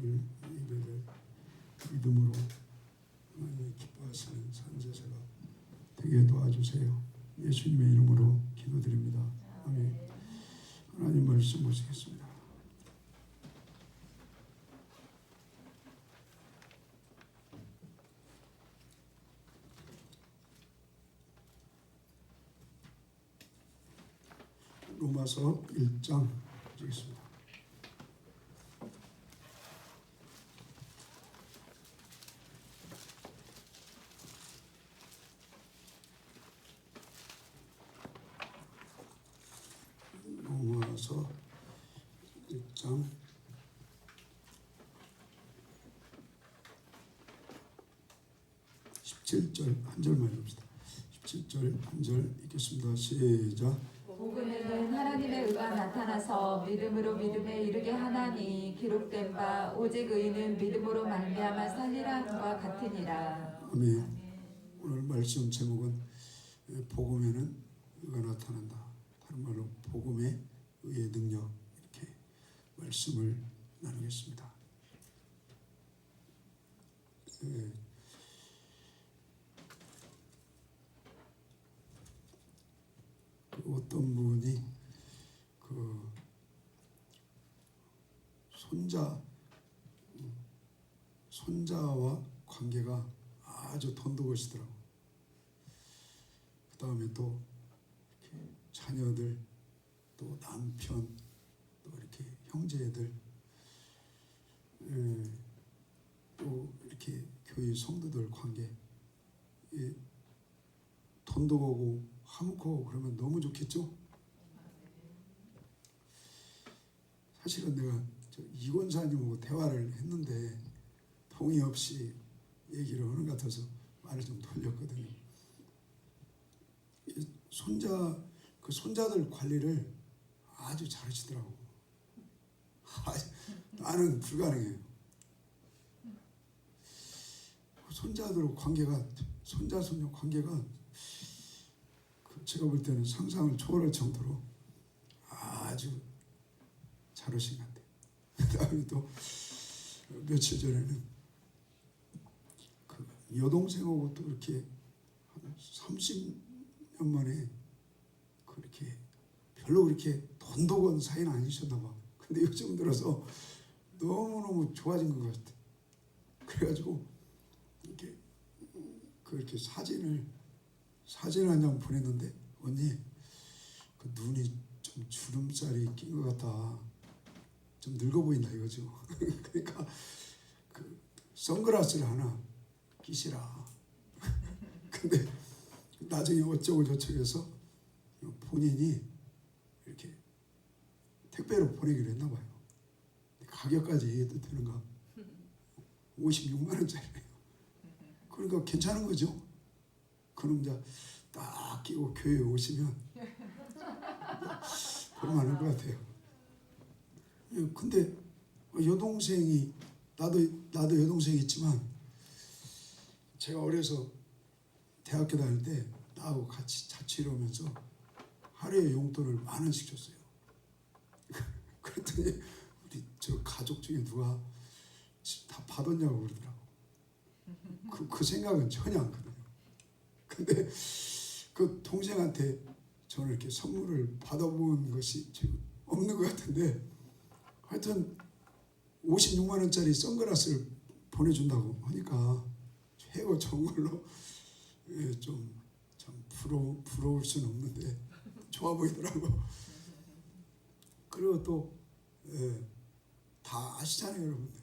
오늘 예배를 믿음으로 하나님이 기뻐하시는 산제사가 되게 도와주세요. 예수님의 이름으로 기도드립니다. 아멘. 하나님 말씀 보시겠습니다. 로마서 1장 보시겠습니다. 로마서 1장 17절 한 절만 읽읍시다. 17절 한 절 읽겠습니다. 시작. 복음에는 하나님의 의가 나타나서 믿음으로 믿음에 이르게 하나니 기록된 바 오직 의인은 믿음으로 말미암아 살리라 함과 같으니라. 아멘. 오늘 말씀 제목은 복음에는 의가 나타난다. 다른 말로 복음의 의의 능력, 이렇게 말씀을 나누겠습니다. 어떤 분이 그 손자와 관계가 아주 돈독하시더라고. 그 다음에 또 이렇게 자녀들, 또 남편, 또 이렇게 형제들, 또 이렇게 교회 성도들 관계, 돈독하고 화목하고 그러면 너무 좋겠죠? 사실은 내가 이 권사님하고 대화를 했는데 동의 없이 얘기를 하는 것 같아서 말을 좀 돌렸거든요. 손자들 관리를 아주 잘하시더라고. 나는 불가능해요. 손자들 관계가, 손녀 관계가 제가 볼 때는 상상을 초월할 정도로 아주 잘하신 것 같아요. 그 다음에 또 며칠 전에는 그 여동생하고 또 이렇게 한 30년 만에 그렇게 별로 그렇게 돈독한 사이는 아니셨나 봐. 근데 요즘 들어서 너무너무 좋아진 것 같아. 그래가지고 이렇게 그렇게 사진 한 장 보냈는데, 언니 그 눈이 좀 주름살이 낀 것 같다, 좀 늙어 보인다 이거죠. 그러니까 그 선글라스를 하나 끼시라. 근데 나중에 어쩌고 저쩌고 해서 본인이 이렇게 택배로 보내기로 했나 봐요. 가격까지 얘기해도 되는가? 56만 원짜리래요. 그러니까 괜찮은 거죠. 그럼 이제 딱 끼고 교회에 오시면 볼만할 것 같아요. 근데 여동생이, 나도 여동생이 있지만 제가 어려서 대학교 다닐 때 나하고 같이 자취를 하면서 하루에 용돈을 10,000원씩 줬어요. 그랬더니 우리 저 가족 중에 누가 다 받았냐고 그러더라고. 그 생각은 전혀 안 거든요. 근데 그 동생한테 저는 이렇게 선물을 받아본 것이 지금 없는 것 같은데, 하여튼 56만 원짜리 선글라스를 보내준다고 하니까 최고 좋은 걸로, 좀 참 부러울 수는 없는데 좋아 보이더라고. 그리고 또 다 아시잖아요, 여러분들.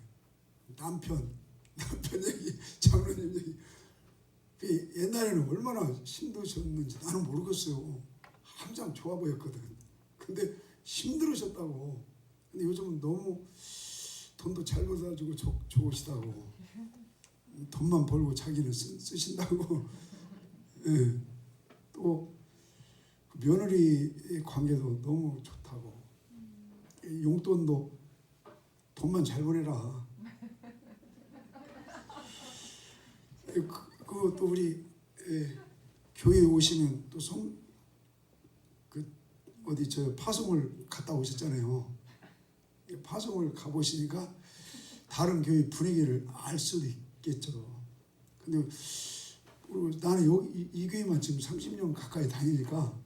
남편 얘기, 장로님 얘기. 옛날에는 얼마나 힘드셨는지 나는 모르겠어요. 항상 좋아 보였거든. 근데 힘들으셨다고. 근데 요즘은 너무 돈도 잘 벌어가지고 좋으시다고. 돈만 벌고 자기는 쓰신다고. 또 며느리 관계도 너무 좋다고. 용돈도 돈만 잘 보내라. 또 우리 교회에 오시면 또 어디 저 파송을 갔다 오셨잖아요. 파송을 가보시니까 다른 교회 분위기를 알 수도 있겠죠. 근데 나는 이 교회만 지금 30년 가까이 다니니까,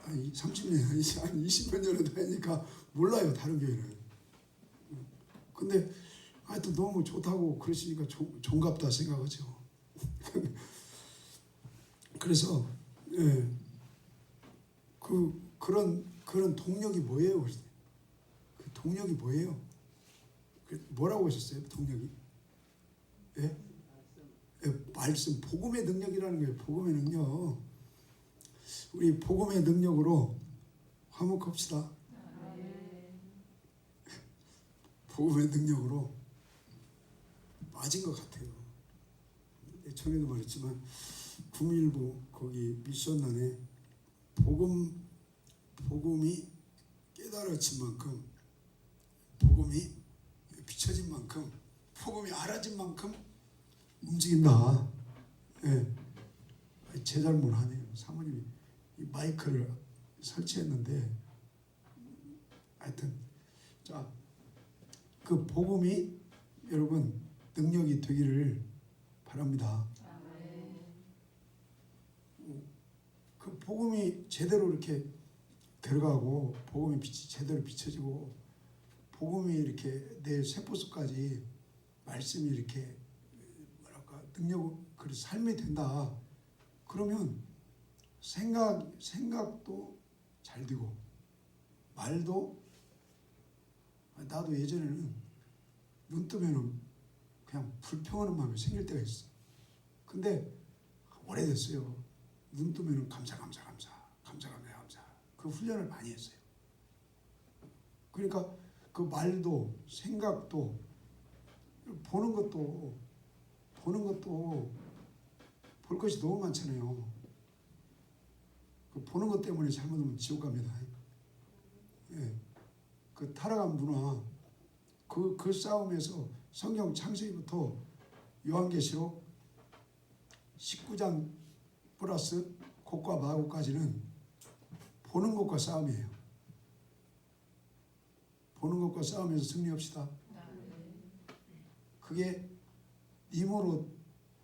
아니 30년이 아니지, 한 20몇 년을 다니니까 몰라요, 다른 교회는. 근데 하여튼 너무 좋다고 그러시니까 정갑다 생각하죠. 그래서 예, 그런 동력이 뭐예요? 그 동력이 뭐예요? 뭐라고 하셨어요? 동력이? 예? 예, 말씀, 복음의 능력이라는 거예요. 복음의 능력. 우리 복음의 능력으로 화목합시다. 복음의 능력으로 맞은 것 같아요. 전에도 말했지만 구밀보 거기 미션란에 복음이 깨달아진 만큼, 복음이 비춰진 만큼, 복음이 알아진 만큼 움직인다. 예. 제 잘못 아니에요. 사모님이 이 마이크를 설치했는데, 하여튼 자, 그 복음이 여러분 능력이 되기를 바랍니다. 그 복음이 제대로 이렇게 들어가고, 복음의 빛이 제대로 비춰지고, 복음이 이렇게 내 세포 속까지 말씀이 이렇게 뭐랄까 능력, 그 삶이 된다. 그러면 생각도 잘 되고, 말도, 나도 예전에는 눈 뜨면은 그냥 불평하는 마음이 생길 때가 있어. 근데 오래됐어요. 눈 뜨면은 감사. 그 훈련을 많이 했어요. 그러니까 그 말도 생각도 보는 것도 볼 것이 너무 많잖아요. 그 보는 것 때문에 잘못하면 지옥 갑니다. 예. 그 타락한 문화, 그 싸움에서 성경 창세기부터 요한계시록 19장 플러스 곡과 마곡까지는 보는 것과 싸움이에요. 보는 것과 싸움에서 승리합시다. 그게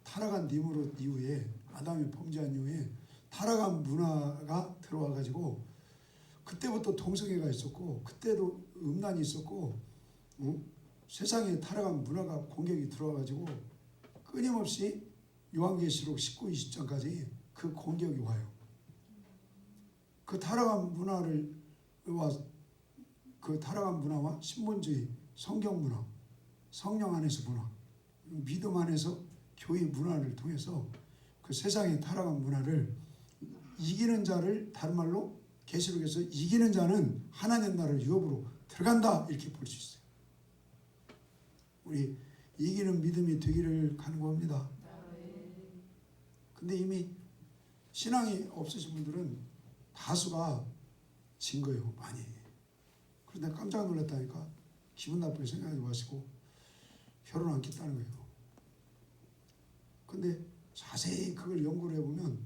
타락한 니무롯 이후에, 아담이 범죄한 이후에 타락한 문화가 들어와 가지고, 그때부터 동성애가 있었고, 그때도 음란이 있었고, 세상에 타락한 문화가 공격이 들어와 가지고 끊임없이 요한계시록 19, 20장까지 그 공격이 와요. 그 타락한 문화와 신본주의, 성경 문화, 성령 안에서 문화, 믿음 안에서 교회 문화를 통해서 그 세상의 타락한 문화를 이기는 자를, 다른 말로 계시록에서 이기는 자는 하나님 나라를 유업으로 들어간다, 이렇게 볼 수 있어요. 우리 이기는 믿음이 되기를 간구합니다. 근데 이미 신앙이 없으신 분들은 다수가 진 거예요, 많이. 그런데 깜짝 놀랐다니까. 기분 나쁘게 생각하지 마시고 결혼 않겠다는 거예요. 근데 자세히 그걸 연구를 해보면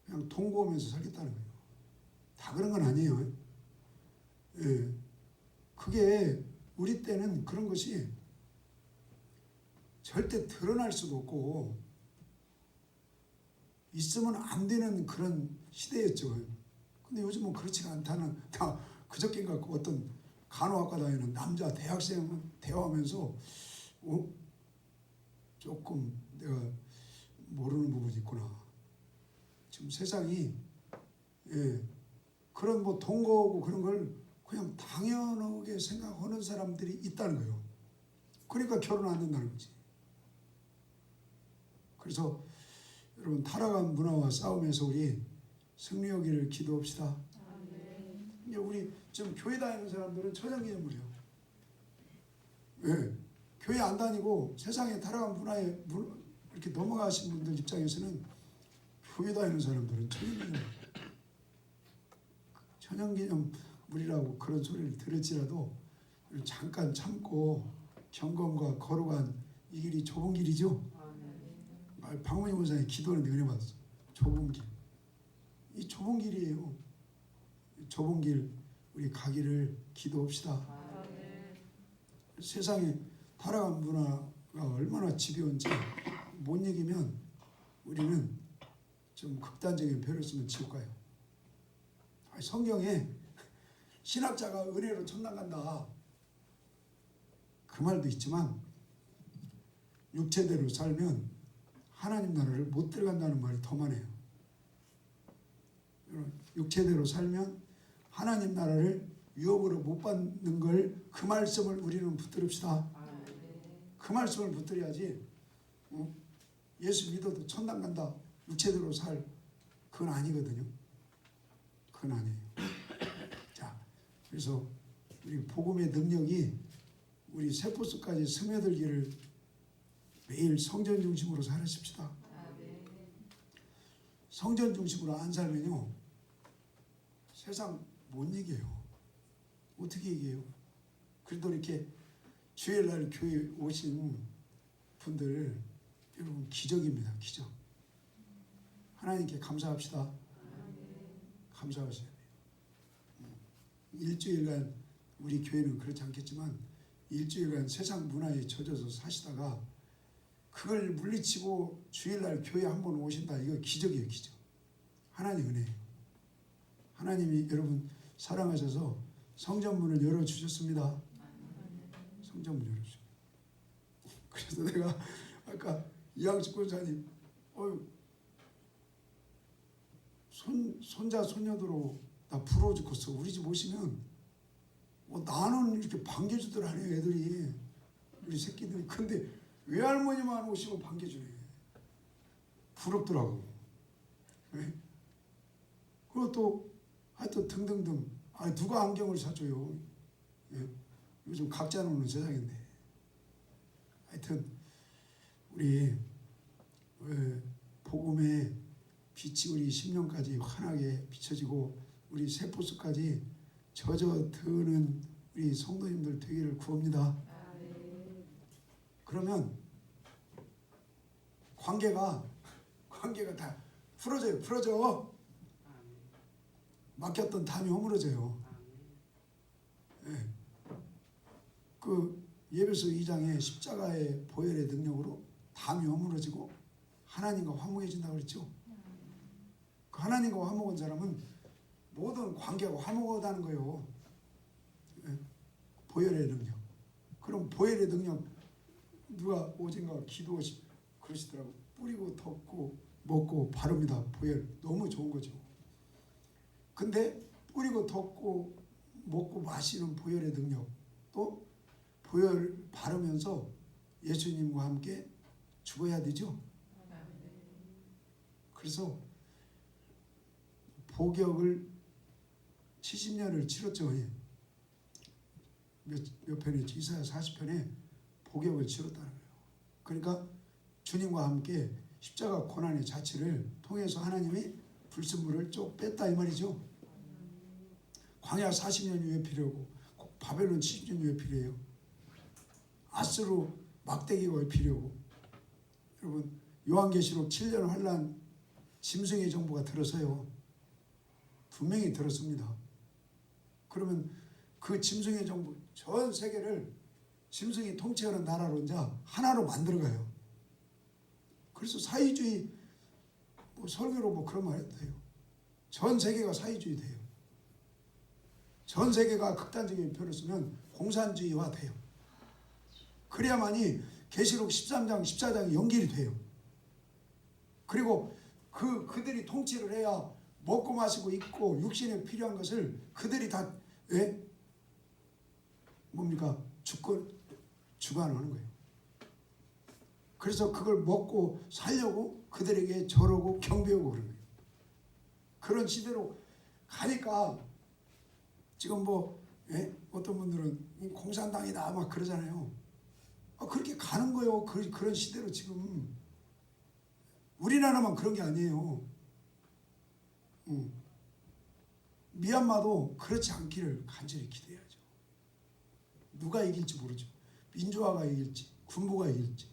그냥 동거하면서 살겠다는 거예요. 다 그런 건 아니에요. 예. 그게 우리 때는 그런 것이 절대 드러날 수도 없고 있으면 안 되는 그런 시대였죠. 근데 요즘은 그렇지가 않다는, 다 그저께인가 어떤 간호학과 다니는 남자 대학생 대화하면서 조금 내가 모르는 부분이 있구나. 지금 세상이 그런 뭐 동거하고 그런 걸 그냥 당연하게 생각하는 사람들이 있다는 거예요. 그러니까 결혼 안 된다는 거지. 그래서 여러분, 타락한 문화와 싸움에서 우리 승리하기를 기도합시다. 이제 우리 지금 교회 다니는 사람들은 천연기념물이에요. 왜? 교회 안 다니고 세상에 타락한 문화에 이렇게 넘어가신 분들 입장에서는 교회 다니는 사람들은 천연기념물이라고 그런 소리를 들을지라도 잠깐 참고 경건과 거룩한 이 길이 좁은 길이죠. 박문희 원사님 기도하는데 은혜 받았어. 좁은 길. 이 좁은 길이에요. 좁은 길 우리 가기를 기도합시다. 세상에 타락한 문화가 얼마나 집요한지 못 이기면 우리는 좀 극단적인 표현을 쓰면 지옥 가요. 성경에 신학자가 은혜로 천당 간다 그 말도 있지만 육체대로 살면 하나님 나라를 못 들어간다는 말이 더 많아요. 육체대로 살면 하나님 나라를 유업으로 못 받는 걸 그 말씀을 우리는 붙들읍시다. 그 말씀을 붙들어야지 예수 믿어도 천당 간다 육체대로 살 그건 아니거든요. 그건 아니에요. 자, 그래서 우리 복음의 능력이 우리 세포수까지 스며들기를 매일 성전 중심으로 살아십시다. 성전 중심으로 안 살면요 세상 못 이겨요. 어떻게 이겨요? 그래도 이렇게 주일날 교회 오신 분들 여러분 기적입니다. 기적. 하나님께 감사합시다. 감사하셔야 돼요. 일주일간 우리 교회는 그렇지 않겠지만 일주일간 세상 문화에 젖어서 사시다가 그걸 물리치고 주일날 교회 한번 오신다. 이거 기적이에요. 기적. 하나님 은혜예요. 하나님이 여러분 사랑하셔서 성전문을 열어주셨습니다. 성전문 열어주셨어요. 그래서 내가 아까 이양식 권사님 손자 손녀들로 나 부러워 죽겠어. 우리 집 오시면 나는 이렇게 반겨주들 하네요. 애들이 우리 새끼들이. 근데 외할머니만 오시면 반겨주네. 부럽더라고. 네? 그리고 또 하여튼 등등등. 누가 안경을 사줘요. 네? 요즘 각자 노는 세상인데. 하여튼 우리 복음의 빛이 우리 심령까지 환하게 비춰지고 우리 세포수까지 젖어드는 우리 성도님들 되기를 구합니다. 그러면 관계가 다 풀어져. 막혔던 담이 허물어져요. 네. 그 예배서 2장에 십자가의 보혈의 능력으로 담이 허물어지고 하나님과 화목해진다고 그랬죠. 그 하나님과 화목한 사람은 모든 관계가 화목하다는 거예요. 네. 보혈의 능력. 그럼 보혈의 능력 누가 어젠가 기도하시 그러시더라고. 뿌리고 덮고 먹고 바릅니다. 보혈 너무 좋은 거죠. 근데 뿌리고 덮고 먹고 마시는 보혈의 능력 또 보혈 바르면서 예수님과 함께 죽어야 되죠. 그래서 복역을 70년을 치렀죠. 몇 편이지? 이사야 40편에 복역을 치렀다는 거예요. 그러니까 주님과 함께 십자가 고난의 자체를 통해서 하나님이 불순물을 쭉 뺐다 이 말이죠. 광야 40년이 왜 필요하고 바벨론 70년이 왜 필요해요? 아스루 막대기가 왜 필요하고 여러분 요한계시록 7년 환란 짐승의 정부가 들어서요. 분명히 들었습니다. 그러면 그 짐승의 정부 전 세계를 짐승이 통치하는 나라로 이제 하나로 만들어가요. 그래서 사회주의 설교로 그런 말 해도 돼요. 전 세계가 사회주의 돼요. 전 세계가 극단적인 표를 쓰면 공산주의화 돼요. 그래야만이 계시록 13장 14장이 연결이 돼요. 그리고 그들이 통치를 해야 먹고 마시고 입고 육신에 필요한 것을 그들이 다 뭡니까? 주관하는 거예요. 그래서 그걸 먹고 살려고 그들에게 절하고 경배하고 그런 거예요. 그런 시대로 가니까 지금 어떤 분들은 공산당이다 막 그러잖아요. 그렇게 가는 거예요. 그런 시대로 지금 우리나라만 그런 게 아니에요. 미얀마도 그렇지 않기를 간절히 기대해야죠. 누가 이길지 모르죠. 민주화가 이길지 군부가 이길지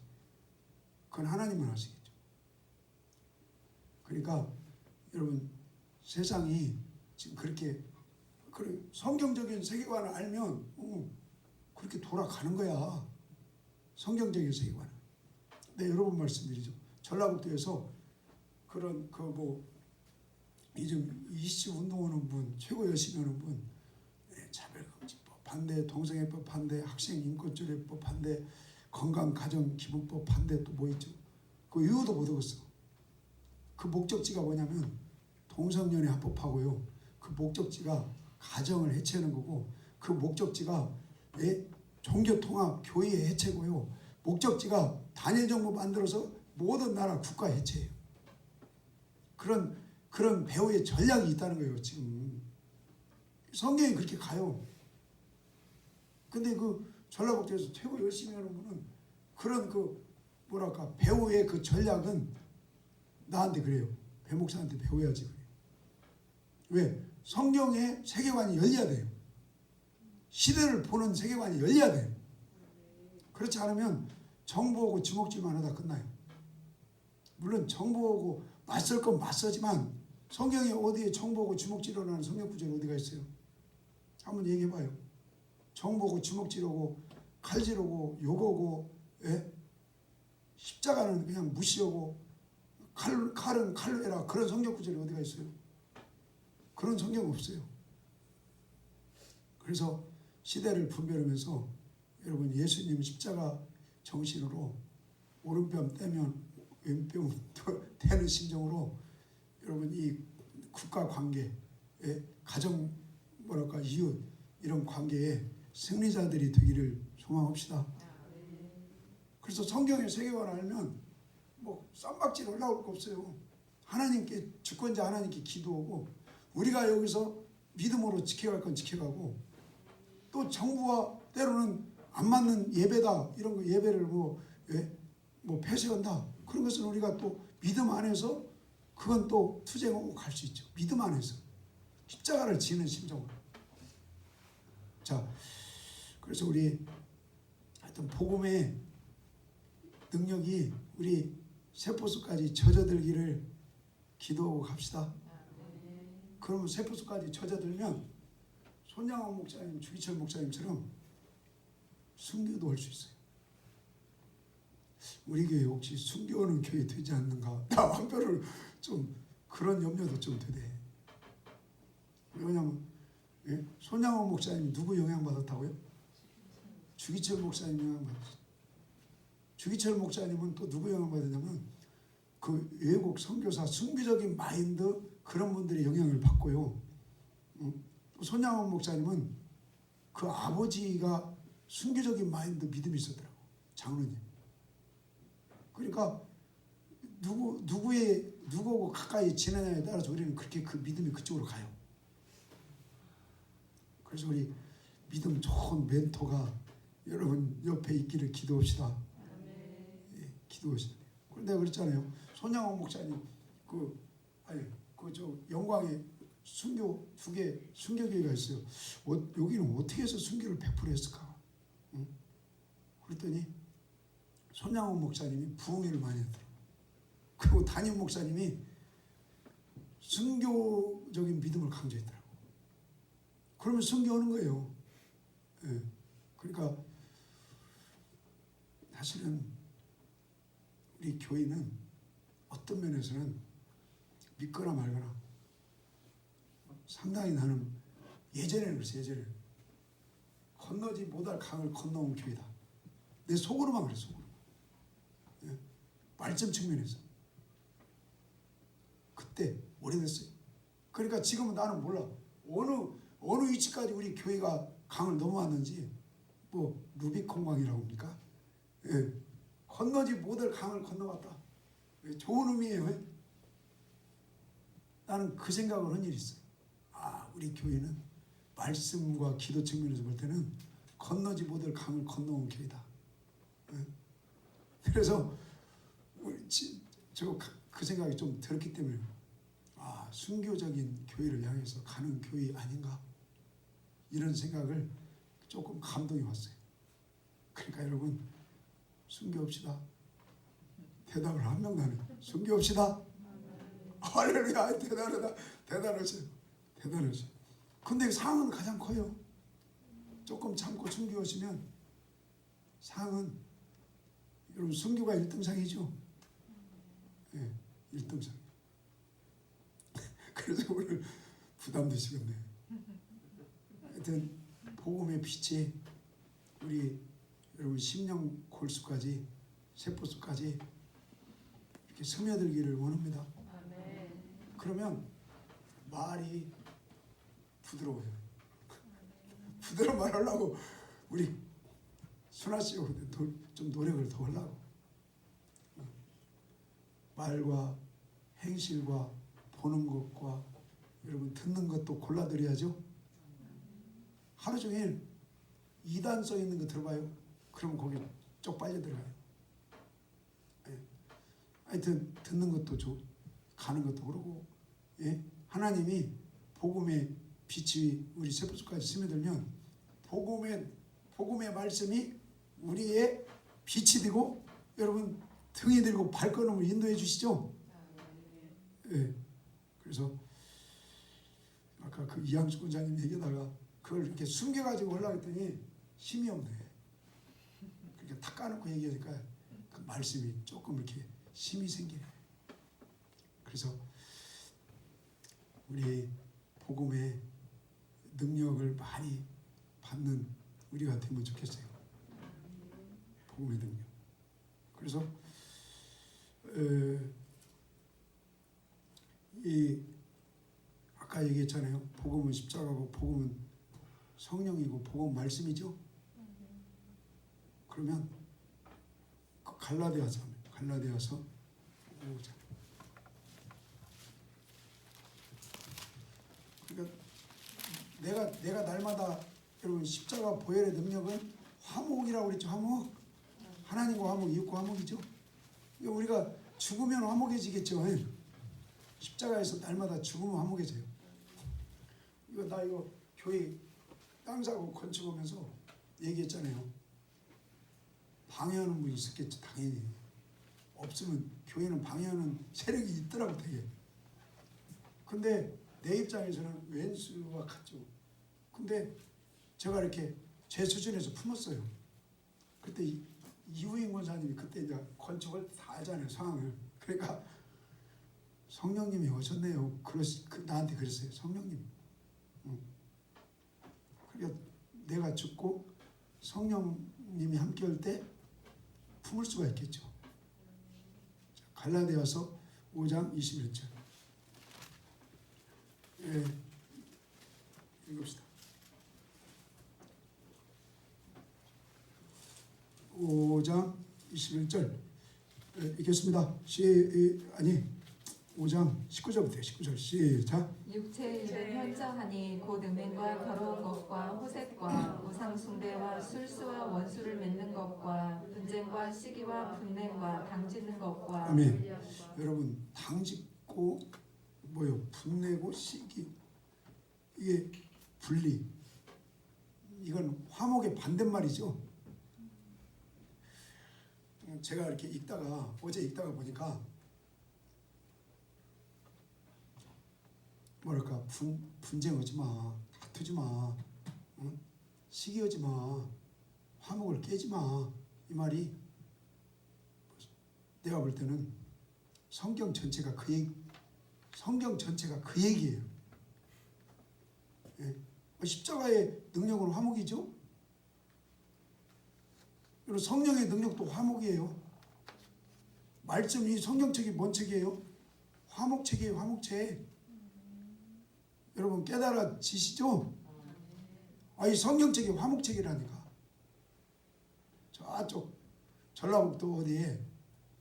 그건 하나님은 아시겠죠. 그러니까 여러분 세상이 지금 그렇게 성경적인 세계관을 알면 그렇게 돌아가는 거야. 성경적인 세계관. 네, 여러 번 말씀드리죠. 전라북도에서 그런 요즘 이슈 운동하는 분, 최고 열심히 하는 분, 차별금지법 반대, 동성애법 반대, 학생 인권조례법 반대, 건강가정기본법 반대, 또 뭐 있죠? 그 이유도 못 얻었어. 그 목적지가 뭐냐면 동성연애 합법하고요. 그 목적지가 가정을 해체하는 거고, 그 목적지가 종교통합 교회 해체고요. 목적지가 단일정부 만들어서 모든 나라 국가 해체예요. 그런 배후의 전략이 있다는 거예요. 지금 성경이 그렇게 가요. 근데 그 전라북도에서 최고 열심히 하는 분은 그런 배후의 그 전략은 나한테 그래요. 배 목사한테 배워야지 그래요. 왜? 성경의 세계관이 열려야 돼요. 시대를 보는 세계관이 열려야 돼요. 그렇지 않으면 정보하고 주먹질만 하다 끝나요. 물론 정보하고 맞설 건 맞서지만 성경에 어디에 정보하고 주먹질하는 하는 성경 구절이 어디가 있어요? 한번 얘기해봐요. 정보하고 주먹질하고 칼질하고 욕하고 십자가는 그냥 무시하고 칼은 칼로 해라, 그런 성경 구절이 어디가 있어요? 그런 성경 없어요. 그래서 시대를 분별하면서 여러분, 예수님 십자가 정신으로 오른뺨 떼면 왼뺨 대는 심정으로 여러분, 이 국가 관계, 가정 이웃 이런 관계에 승리자들이 되기를 소망합시다. 그래서 성경의 세계관을 알면 쌈박질 올라올 거 없어요. 하나님께, 주권자 하나님께 기도하고, 우리가 여기서 믿음으로 지켜갈 건 지켜가고, 또 정부와 때로는 안 맞는 예배다, 이런 거 예배를 폐쇄한다, 그런 것은 우리가 또 믿음 안에서 그건 또 투쟁하고 갈 수 있죠. 믿음 안에서 십자가를 지는 심정으로. 자, 그래서 우리 하여튼 복음의 능력이 우리 세포수까지 젖어들기를 기도하고 갑시다. 그러면 세포수까지 젖어들면 손양원 목사님, 주기철 목사님처럼 순교도 할 수 있어요. 우리 교회 혹시 순교하는 교회 되지 않는가? 나 한편으로 좀 그런 염려도 좀 되대. 왜냐면 손양원 목사님 누구 영향받았다고요? 주기철 목사님 영향받았어요. 주기철 목사님은 또 누구 영향받았냐면 그 외국 선교사 순교적인 마인드, 그런 분들의 영향을 받고요. 또 손양원 목사님은 그 아버지가 순교적인 마인드, 믿음이 있었더라고, 장로님. 그러니까 누구하고 가까이 지내냐에 따라서 우리는 그렇게 그 믿음이 그쪽으로 가요. 그래서 우리 믿음 좋은 멘토가 여러분 옆에 있기를 기도합시다. 기도하시다. 그런데 내가 그랬잖아요. 손양원 목사님 영광의 순교 2개 순교교회가 있어요. 여기는 어떻게 해서 순교를 100% 했을까? 그랬더니 손양원 목사님이 부흥회를 많이 했더라고요. 그리고 담임 목사님이 순교적인 믿음을 강조했더라고요. 그러면 순교하는 거예요. 그러니까 사실은 우리 교회는 어떤 면에서는 믿거나 말거나 상당히, 나는 예전에는 그랬어요. 예전에 건너지 못할 강을 건너온 교회다. 내 속으로만 그래, 속으로. 말씀 측면에서. 그때 오래됐어요. 그러니까 지금은 나는 몰라. 어느 위치까지 우리 교회가 강을 넘어왔는지, 루비콘강이라고 합니까? 건너지 못할 강을 건너왔다. 좋은 의미예요. 나는 그 생각을 한 일이 있어요. 우리 교회는 말씀과 기도 측면에서 볼 때는 건너지 못할 강을 건너온 교회다. 그래서 그 생각이 좀 들었기 때문에 순교적인 교회를 향해서 가는 교회 아닌가, 이런 생각을 조금 감동이 왔어요. 그러니까 여러분, 순교합시다. 대답을 한 명도 안 해요. 순교합시다. 할렐루야. 대단하다. 대단하세요. 대단하세요. 근데 상은 가장 커요. 조금 참고 순교하시면 상은 여러분 선교가 1등상이죠. 예, 1등상. 그래서 오늘 부담되시겠네. 하여튼 복음의 빛이 우리 여러분 심령 골수까지 세포수까지 이렇게 스며들기를 원합니다. 그러면 말이 부드러워요. 부드러운 말 하려고 우리 순아 씨하고 좀 노력을 더 하려고. 말과 행실과 보는 것과 여러분 듣는 것도 골라드려야죠. 하루 종일 2단 써 있는 거 들어봐요. 그럼 거기 쪽 빨려 들어가요. 예. 하여튼 듣는 것도 가는 것도 그러고, 예? 하나님이 복음의 빛이 우리 세포수까지 스며들면 복음의 말씀이 우리의 빛이 되고 여러분 등이 들고 발걸음을 인도해 주시죠. 예. 그래서 아까 그 이양수 권장님 얘기하다가 그걸 이렇게 숨겨가지고 하려고 했더니 힘이 없네. 그렇게 탁 까놓고 얘기하니까 그 말씀이 조금 이렇게 힘이 생기네. 그래서 우리 복음의 능력을 많이 받는 우리가 되면 좋겠어요. 복음의 능력. 그래서 이 아까 얘기했잖아요. 복음은 십자가고 복음은 성령이고 복음 말씀이죠. 그러면 그 갈라디아서 5장. 그러니까 내가 날마다 여러분 십자가 보혈의 능력은 화목이라고 그랬죠. 화목. 하나님과 화목, 이웃과 화목이죠. 우리가 죽으면 화목해지겠죠. 십자가에서 날마다 죽으면 화목해져요. 나 이거 교회 땅 사고 건축하면서 얘기했잖아요. 방해하는 분이 있었겠죠. 당연히. 없으면 교회는 방해하는 세력이 있더라고 되게. 근데 내 입장에서는 왼수와 같죠. 근데 제가 이렇게 제 수준에서 품었어요. 그때 이우인 권사님이 그때 이제 건축을 다 알잖아요. 상황을. 그러니까 성령님이 오셨네요. 나한테 그랬어요. 성령님. 그러니까 내가 죽고 성령님이 함께 할 때 품을 수가 있겠죠. 갈라디아서 5장 21절. 예, 읽읍시다. 5장 21절 읽겠습니다. 5장 19절부터 19절 시작. 육체의 일은 현저하니 곧 음행과 더러운 것과 호색과 우상 숭배와 술수와 원수를 맺는 것과 분쟁과 시기와 분냄과 당짓는 것과. 아멘. 여러분 당짓고 뭐요? 분내고 시기. 이게 분리. 이건 화목의 반대말이죠. 제가 이렇게 어제 읽다가 보니까 뭐랄까 분쟁하지 마, 다투지 마, 시기하지 마, 화목을 깨지 마. 이 말이 내가 볼 때는 성경 전체가 그 얘기예요. 예. 십자가의 능력은 화목이죠. 그리고 성령의 능력도 화목이에요. 말씀이 성경책이 뭔 책이에요? 화목책이에요. 화목책. 여러분 깨달아지시죠? 이 성경책이 화목책이라니까. 저쪽 전라북도 어디에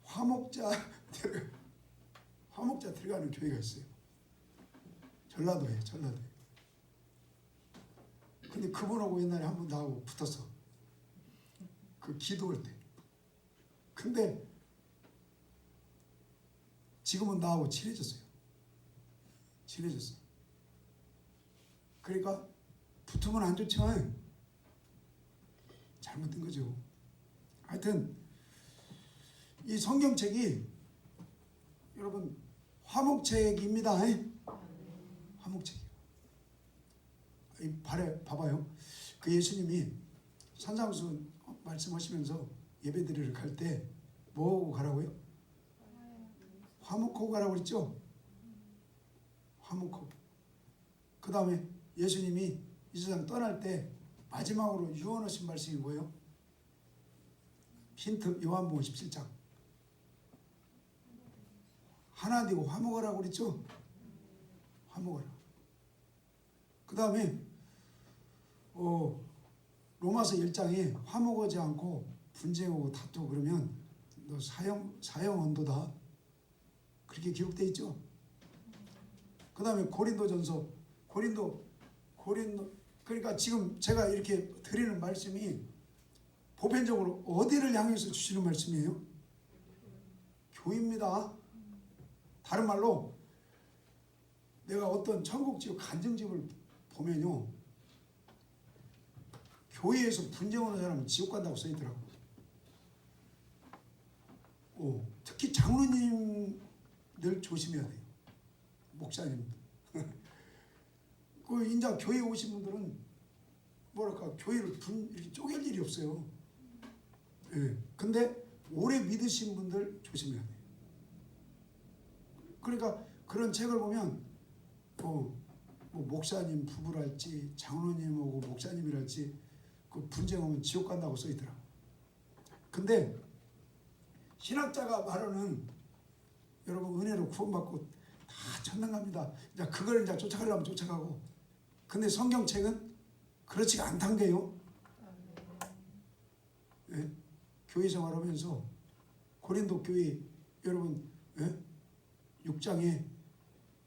화목자 들어가는 교회가 있어요. 전라도에. 근데 그분하고 옛날에 한 번 나하고 붙었어. 그 기도할 때. 근데 지금은 나하고 친해졌어요. 그러니까 붙으면 안 좋지만 잘못된 거죠. 하여튼 이 성경책이 여러분 화목책입니다. 화목책이에요. 봐봐요. 그 예수님이 산상수 말씀하시면서 예배드리러 갈 때 뭐하고 가라고요? 화목하고 가라고 그랬죠? 화목하고. 그 다음에 예수님이 이 세상 떠날 때 마지막으로 유언하신 말씀이 뭐예요? 힌트 요한복음 17장. 하나 되고 화목하라고 그랬죠? 화목하라. 그 다음에 로마서 1장에 화목하지 않고 분쟁하고 다투고 그러면 너 사형 언도다. 그렇게 기록되어 있죠. 그 다음에 고린도전서 고린도 그러니까 지금 제가 이렇게 드리는 말씀이 보편적으로 어디를 향해서 주시는 말씀이에요? 교회입니다. 다른 말로 내가 어떤 천국집 간증집을 보면요, 교회에서 분쟁하는 사람은 지옥 간다고 써있더라고. 특히 장로님들 조심해야 돼요. 목사님. 그 인자 교회 오신 분들은 뭐랄까 교회를 이렇게 쪼갤 일이 없어요. 예. 근데 오래 믿으신 분들 조심해야 돼요. 그러니까 그런 책을 보면 뭐 목사님 부부랄지 장로님하고 목사님이랄지 그 분쟁하면 지옥 간다고 써있더라고. 근데 신학자가 말하는 여러분 은혜로 구원받고 다 천당 갑니다. 이제 그걸 이제 쫓아가려면 쫓아가고. 근데 성경책은 그렇지가 않단 게요. 예? 교회 생활하면서 고린도 교회 여러분 6장에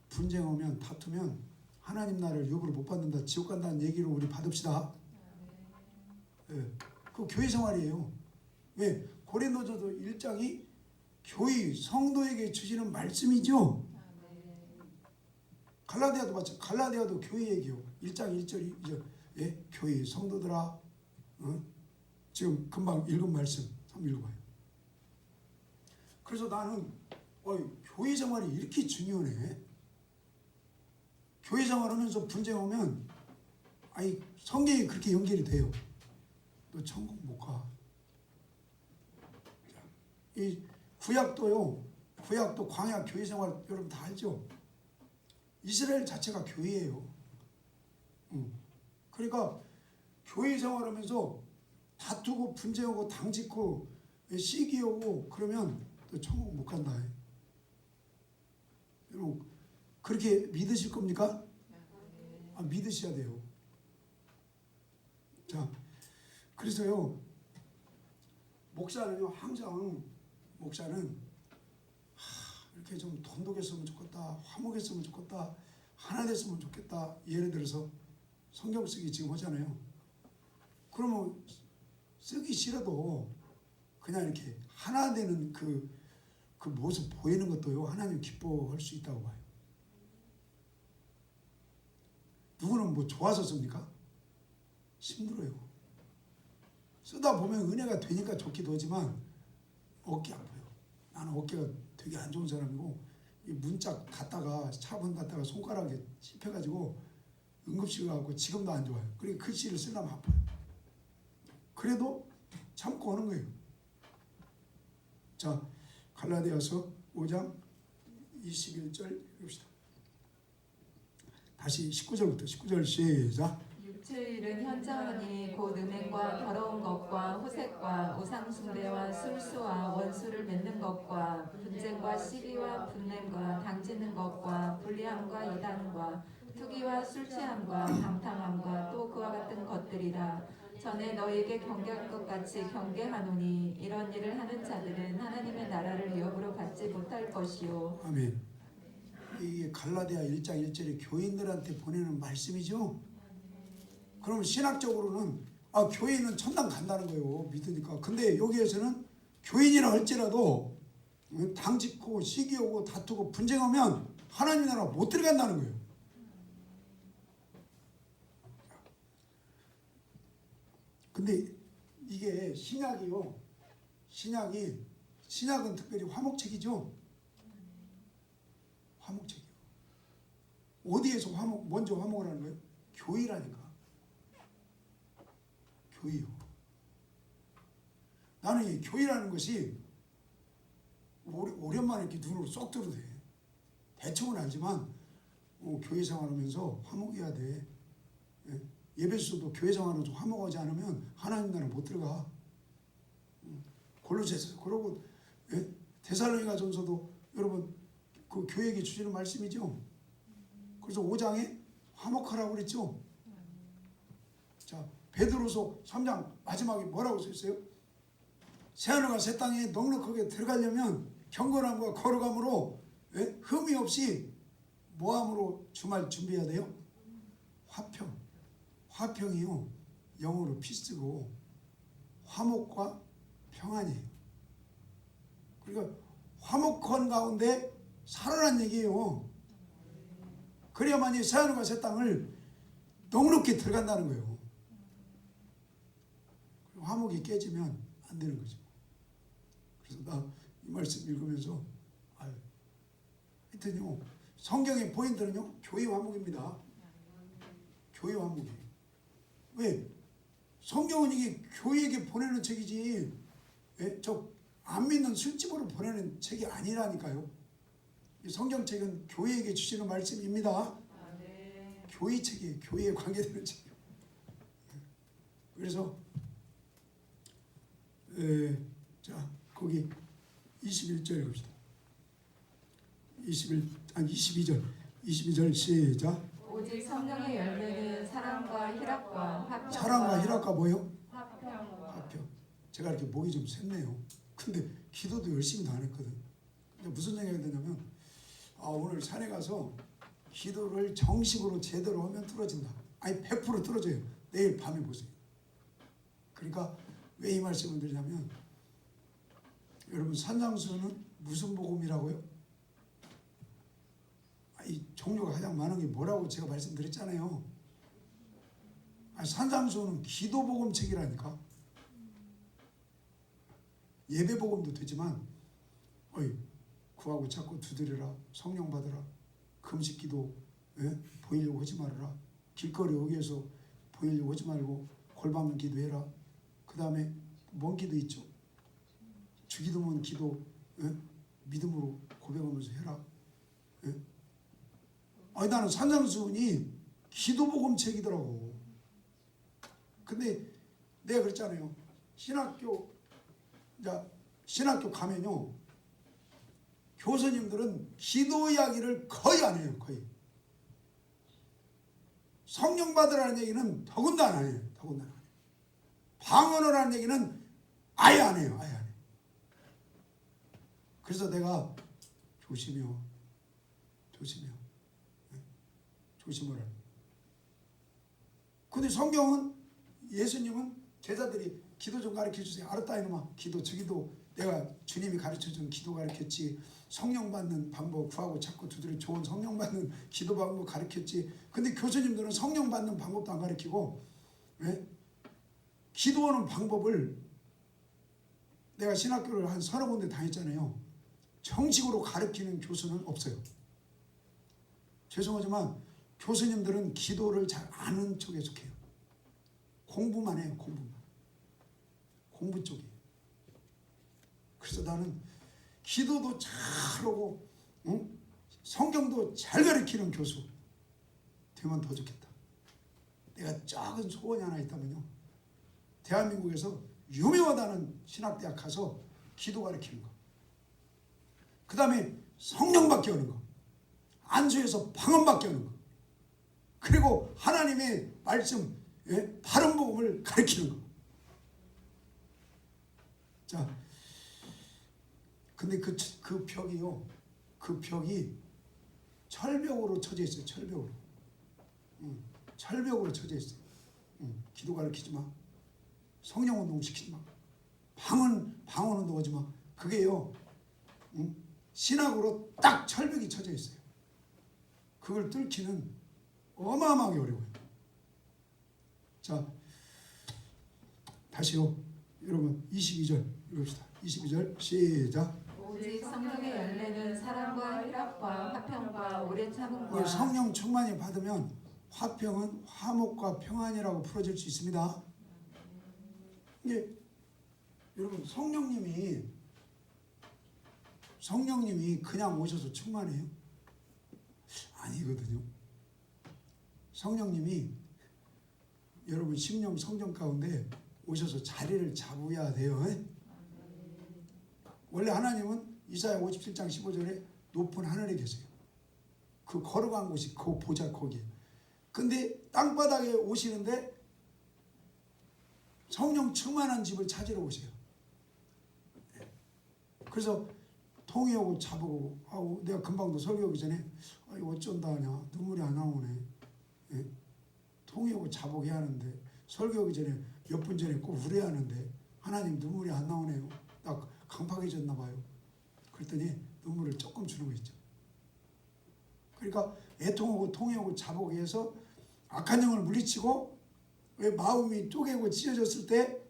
분쟁하면 다투면 하나님 나라를 유업으로 못 받는다. 지옥 간다는 얘기를 우리 받읍시다. 예. 그 교회 생활이에요. 왜? 고린도전서 1장이 교회 성도에게 주시는 말씀이죠. 갈라디아도 마찬가지. 갈라디아도 교회 얘기요. 1장 1절 2절. 예? 교회 성도들아. 지금 금방 읽은 말씀 한번 읽어봐요. 그래서 나는 교회 생활이 이렇게 중요하네. 교회 생활하면서 분쟁 오면 성경이 그렇게 연결이 돼요. 너 천국 못 가. 이 구약도요. 구약도 광야 교회 생활 여러분 다 알죠? 이스라엘 자체가 교회예요. 그러니까 교회 생활하면서 다투고 분쟁하고 당짓고 시기하고 그러면 또 천국 못 간다. 여러분 그렇게 믿으실 겁니까? 믿으셔야 돼요. 자, 그래서요 목사는요 항상 목사는 이렇게 좀 돈독했으면 좋겠다, 화목했으면 좋겠다, 하나 됐으면 좋겠다. 예를 들어서 성경 쓰기 지금 하잖아요. 그러면 쓰기 싫어도 그냥 이렇게 하나 되는 그 모습 보이는 것도요 하나님 기뻐할 수 있다고 봐요. 누구는 뭐 좋아서 씁니까? 힘들어요. 쓰다 보면 은혜가 되니까 좋기도 하지만 어깨 아파요. 나는 어깨가 되게 안 좋은 사람이고 이 문짝 닫다가 차분 닫다가 손가락에 씹혀가지고 응급실 가고 지금도 안 좋아요. 그러니까 글씨를 쓰려면 아파요. 그래도 참고 하는 거예요. 자, 갈라디아서 5장 21절 읽읍시다. 다시 19절부터 19절 시작. 육체일은 현저하니 곧 음행과 더러운 것과 호색과 우상숭배와 술수와 원수를 맺는 것과 분쟁과 시기와 분냄과 당지는 것과 불리함과 이단과 투기와 술취함과 방탕함과 또 그와 같은 것들이라. 전에 너에게 경계한 것 같이 경계하노니 이런 일을 하는 자들은 하나님의 나라를 위협으로 받지 못할 것이요. 아멘. 이게 갈라디아 1장 1절에 교인들한테 보내는 말씀이죠. 그럼 신학적으로는 교인은 천당 간다는 거예요. 믿으니까. 근데 여기에서는 교인이라 할지라도 당짓고 시기하고 다투고 분쟁하면 하나님 나라 못 들어간다는 거예요. 근데 이게 신약이요. 신약은 특별히 화목책이죠. 화목책이요. 어디에서 먼저 화목을 하는 거예요? 교회라니까. 교회요. 나는 이 교회라는 것이 오랜만에 이렇게 눈으로 쏙 들어도 돼. 대충은 알지만 교회 생활하면서 화목해야 돼. 예? 예배소도 교회 생활하면서 화목하지 않으면 하나님 나라 못 들어가. 골로새서 그러고 데살로니가전서도 여러분 그 교회에게 주시는 말씀이죠. 그래서 5장에 화목하라고 그랬죠. 자, 베드로서 3장 마지막에 뭐라고 써있어요? 새하늘과 새 땅에 넉넉하게 들어가려면 경건함과 거룩함으로 흠이 없이 뭐함으로 주말 준비해야 돼요? 화평. 화평이요 영어로 피스고 화목과 평안이에요. 그러니까 화목한 가운데 살아란 얘기예요. 그래야만이 새하늘과 새 땅을 넉넉히 들어간다는 거예요. 화목이 깨지면 안 되는 거죠. 그래서 나 이 말씀 읽으면서 하여튼요 성경의 포인트는요 교회 화목입니다. 교회 화목이. 왜? 성경은 이게 교회에게 보내는 책이지 저 안 믿는 술집으로 보내는 책이 아니라니까요. 이 성경책은 교회에게 주시는 말씀입니다. 교회 책이에요. 교회에 관계되는 책이에요. 그래서 자 거기 21절 봅시다. 22절 시작. 오직 성령의 열매는 사랑과 희락과 화평과 사랑과 희락과 뭐요? 화평. 제가 이렇게 목이 좀 샜네요. 근데 기도도 열심히 안 했거든. 무슨 얘기가 되냐면 오늘 산에 가서 기도를 정식으로 제대로 하면 뚫어진다. 아니 100% 뚫어져요. 내일 밤에 보세요. 그러니까 왜 이 말씀을 드리냐면 여러분 산상수는 무슨 복음이라고요? 이 종류가 가장 많은 게 뭐라고 제가 말씀드렸잖아요. 산상수는 기도복음 책이라니까. 예배복음도 되지만 구하고 찾고 두드려라, 성령 받으라, 금식기도 보이려고 하지 말아라, 길거리 여기에서 보이려고 하지 말고 골방문 기도해라. 그 다음에 뭔 기도 있죠? 주기도문 기도 믿음으로 고백하면서 해라. 나는 산상수훈이 기도복음 책이더라고. 근데 내가 그랬잖아요. 신학교 가면요 교수님들은 기도 이야기를 거의 안 해요. 거의 성령 받으라는 얘기는 더군다나 안 해요. 더군다나 방언을 하는 얘기는 아예 안 해요. 아예 안 해요. 그래서 내가 조심해요. 조심을. 근데 성경은 예수님은 제자들이 기도 좀 가르쳐 주세요. 알았다 이놈아. 기도 저기도 내가 주님이 가르쳐준 기도 가르쳤지. 성령 받는 방법 구하고 찾고 두드려 좋은 성령 받는 기도 방법 가르쳤지. 근데 교수님들은 성령 받는 방법도 안 가르치고 기도하는 방법을 내가 신학교를 한 서너 군데 다녔잖아요. 정식으로 가르치는 교수는 없어요. 죄송하지만 교수님들은 기도를 잘 아는 쪽에 속해요. 공부만 해요. 공부 쪽이에요. 그래서 나는 기도도 잘하고 성경도 잘 가르치는 교수 되면 더 좋겠다. 내가 작은 소원이 하나 있다면요. 대한민국에서 유명하다는 신학대학 가서 기도 가르치는 거. 그 다음에 성령 받게 하는 거. 안수해서 방언 받게 하는 거. 그리고 하나님의 말씀 바른 복음을 가르치는 거. 자, 근데 그 벽이요. 그 벽이 철벽으로 쳐져 있어요. 철벽으로. 철벽으로 쳐져 있어요. 기도 가르치지 마. 성령 운동 시키지 마. 방언 운동 하지 마. 그게요. 신학으로 딱 철벽이 쳐져 있어요. 그걸 뚫기는 어마어마하게 어려워요. 자, 다시요. 여러분 22절 읽읍시다. 22절 시작. 오직 성령의 열매는 사랑과 희락과 화평과 오래 참음과. 성령 충만히 받으면 화평은 화목과 평안이라고 풀어질 수 있습니다. 이게 여러분 성령님이 성령님이 그냥 오셔서 충만해요? 아니거든요. 성령님이 여러분 심령 성전 가운데 오셔서 자리를 잡아야 돼요. 원래 하나님은 이사야 57장 15절에 높은 하늘에 계세요. 그 걸어간 곳이 그 보좌 거기에. 근데 땅바닥에 오시는데 성령 충만한 집을 찾으러 오세요. 그래서 통이 오고 잡고 하고 내가 금방도 설교하기 전에 어쩐다 하냐 눈물이 안 나오네. 통이 오고 잡고 해야 하는데 설교하기 전에 몇 분 전에 꼭 울어야 하는데 하나님 눈물이 안 나오네요. 나 강팍해졌나 봐요. 그랬더니 눈물을 조금 주는 거 있죠. 그러니까 애통하고 통해오고 자복에 해서 악한 영을 물리치고 왜 마음이 쪼개고 찢어졌을 때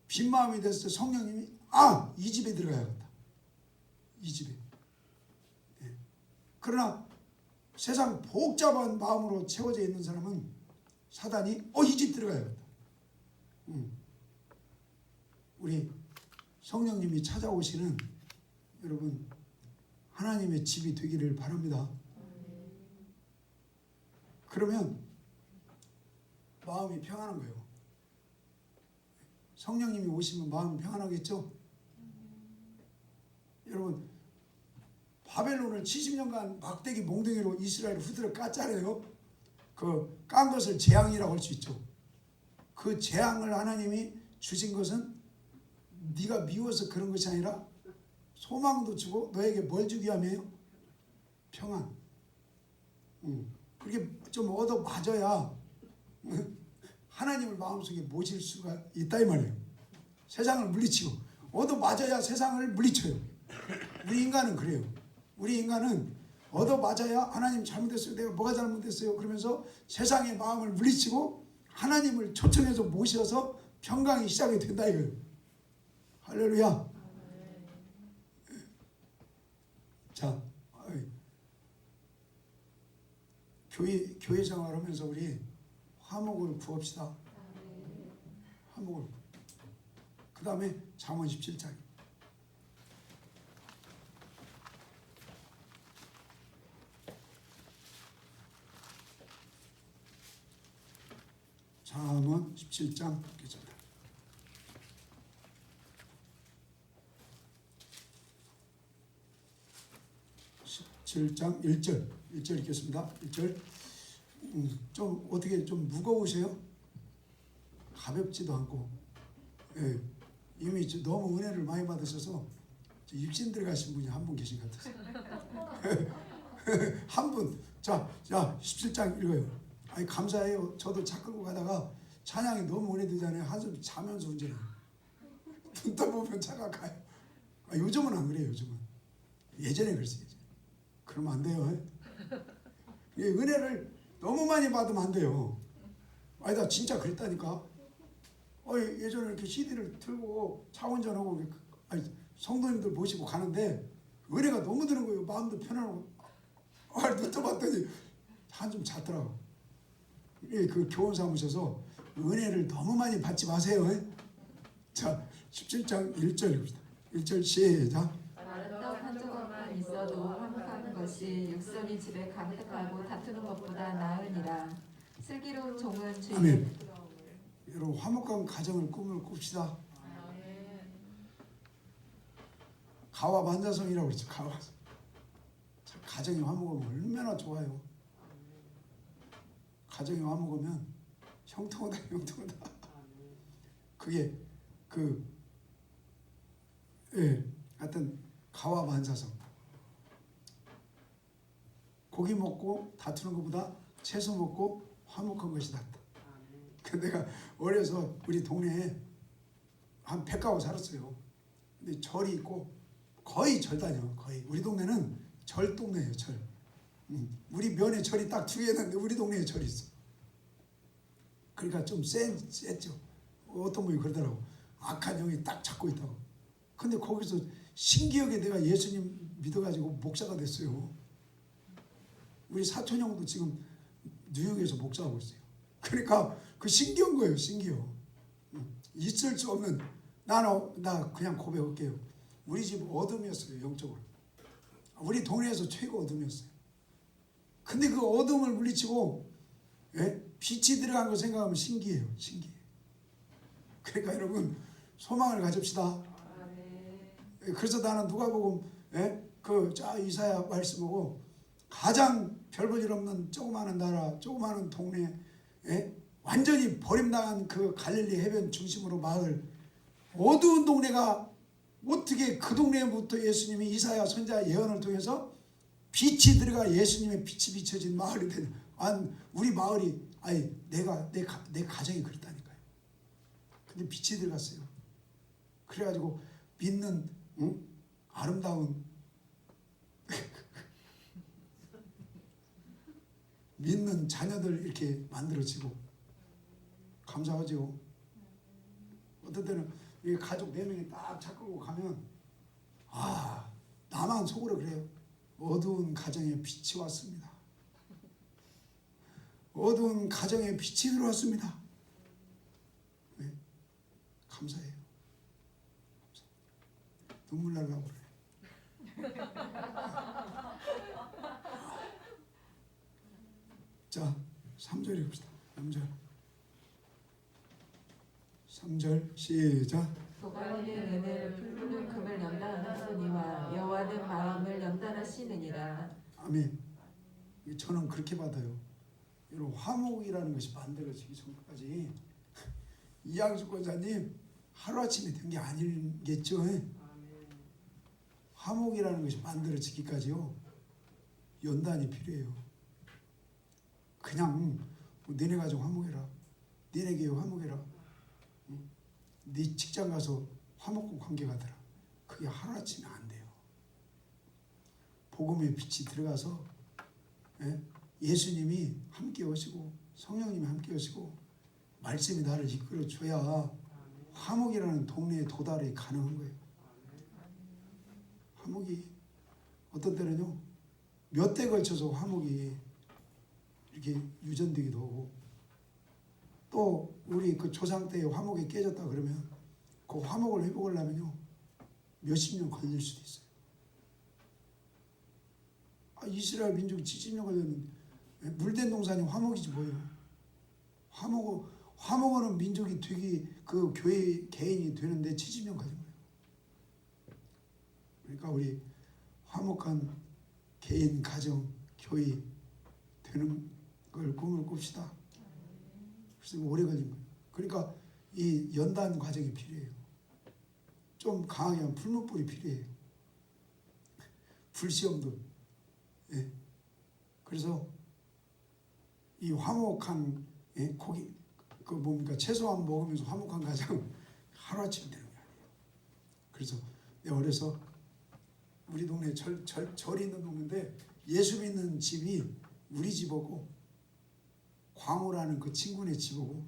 빈 마음이 됐을 때 성령님이 이 집에 들어가야겠다. 이 집에. 그러나 세상 복잡한 마음으로 채워져 있는 사람은 사단이 이 집 들어가야겠다. 우리 성령님이 찾아오시는 여러분 하나님의 집이 되기를 바랍니다. 그러면 마음이 평안한 거예요. 성령님이 오시면 마음이 평안하겠죠? 여러분 바벨론을 70년간 막대기 몽둥이로 이스라엘 후드를 깠잖아요. 그 깐 것을 재앙이라고 할 수 있죠. 그 재앙을 하나님이 주신 것은 네가 미워서 그런 것이 아니라 소망도 주고 너에게 뭘 주기 위함이에요? 평안. 그렇게 좀 얻어 맞아야 하나님을 마음속에 모실 수가 있다 이 말이에요. 세상을 물리치고 얻어 맞아야 세상을 물리쳐요. 우리 인간은 그래요. 우리 인간은 얻어 맞아야 하나님 잘못했어요. 내가 뭐가 잘못했어요. 그러면서 세상의 마음을 물리치고 하나님을 초청해서 모셔서 평강이 시작이 된다 이거예요. 할렐루야. 자, 교회 생활하면서 우리 화목을 구합시다. 화목을. 그 다음에 잠언 17장. 잠언 17장 읽겠습니다. 17장 1절 읽겠습니다. 1절. 좀 어떻게 좀 무거우세요? 가볍지도 않고, 이미 너무 은혜를 많이 받으셔서 육신 들어가신 분이 한 분 계신 것 같아요. 한 분. 자 17장 읽어요. 아니 감사해요. 저도 차 끌고 가다가 찬양이 너무 오래되잖아요. 한숨 자면서 운전해요. 눈 떠보면 차가 가요. 요즘은 안 그래요. 요즘은. 예전에 그랬어요. 그러면 안 돼요. 은혜를 너무 많이 받으면 안 돼요. 나 진짜 그랬다니까. 예전에 이렇게 CD를 틀고 차 운전하고 성도님들 모시고 가는데 은혜가 너무 드는 거예요. 마음도 편안하고. 눈 떠봤더니 한숨 잤더라고. 그 교원사무소에서 은혜를 너무 많이 받지 마세요. 자 17장 1절입니다. 1절 시작. 마른 떡 한 조각만 있어도 화목하는 것이 육선이 집에 가득하고 다투는 것보다 나으니라. 슬기로운 종은 주의. 아멘. 여러분 화목한 가정을 꿈을 꿉시다. 가와 만자성이라고 그러죠. 가와. 가정이 화목하면 얼마나 좋아요. 가정이 화목하면 형통하다. 그게 하여튼 가와 만사성. 고기 먹고 다투는 것보다 채소 먹고 화목한 것이 낫다. 근데 내가 어려서 우리 동네에 한 100가구 살았어요. 근데 절이 있고 거의 절 다녀. 거의 우리 동네는 절 동네예요. 절. 우리 면에 절이 딱 2개 있는데 우리 동네에 절이 있어. 그러니까 좀 셌죠. 어떤 분이 그러더라고. 악한 영이 딱 잡고 있다고. 근데 거기서 신기하게 내가 예수님 믿어가지고 목사가 됐어요. 우리 사촌 형도 지금 뉴욕에서 목사하고 있어요. 그러니까 그 신기한 거예요. 신기해요. 있을 수 없는. 나 그냥 고백할게요. 우리 집 어둠이었어요. 영적으로. 우리 동네에서 최고 어둠이었어요. 근데 그 어둠을 물리치고 빛이 들어간 거 생각하면 신기해요. 신기해요. 그러니까 여러분 소망을 가집시다. 그래서 나는 누가복음 그 이사야 말씀 보고 가장 별 볼 일 없는 조그마한 나라, 조그마한 동네, 완전히 버림당한 그 갈릴리 해변 중심으로 마을, 어두운 동네가 어떻게 그 동네부터 예수님이 이사야 선지자 예언을 통해서 빛이 들어가 예수님의 빛이 비춰진 마을이 되는, 우리 마을이 내 가정이 그렇다니까요. 근데 빛이 들어갔어요. 그래가지고 믿는 아름다운 믿는 자녀들 이렇게 만들어지고 감사하죠. 어떤 때는 이 가족 4명이 딱 차 끌고 가면 나만 속으로 그래요. 어두운 가정에 빛이 왔습니다. 어두운 가정에 빛이 들어왔습니다. 네? 감사해요. 눈물 나려고 그래. 자, 3절 읽읍시다. 3절. 3절 시작. 도가니는 은을 푸른 금을 연단하시니와 여호와는 마음을 연단하시느니라. 아멘. 저는 그렇게 받아요. 이런 화목이라는 것이 만들어지기 전까지 이양수 권사님 하루아침에 된 게 아니겠죠. 화목이라는 것이 만들어지기까지요 연단이 필요해요. 그냥 너네 가정 화목해라, 너네 교회 화목해라, 네 직장 가서 화목과 관계가 되라, 그게 하루아침에 안 돼요. 복음의 빛이 들어가서 예수님이 함께 오시고 성령님이 함께 오시고 말씀이 나를 이끌어 줘야 화목이라는 동네에 도달이 가능한 거예요. 화목이 어떤 때는요 몇 대 걸쳐서 화목이 이렇게 유전되기도 하고, 또 우리 그 조상 때의 화목이 깨졌다 그러면 그 화목을 회복하려면요 몇십 년 걸릴 수도 있어요. 이스라엘 민족이 70년 걸렸는데 물된 동산이 화목이지 뭐예요. 화목하는 민족이 되기, 그 교회 개인이 되는데 70년 걸린 거예요. 그러니까 우리 화목한 개인, 가정, 교회 되는 걸 꿈을 꿉시다. 그래서 오래 걸린 거예요. 그러니까 이 연단 과정이 필요해요. 좀 강하게 하면 풀무불이 필요해요. 불시험도. 그래서 이 화목한 고기, 그 뭡니까, 채소만 먹으면서 화목한 가정 하루아침에 되는 게 아니에요. 그래서 내가 어려서 우리 동네에 절이 있는 동네인데 예수 믿는 집이 우리 집하고 광호라는 그 친구네 집하고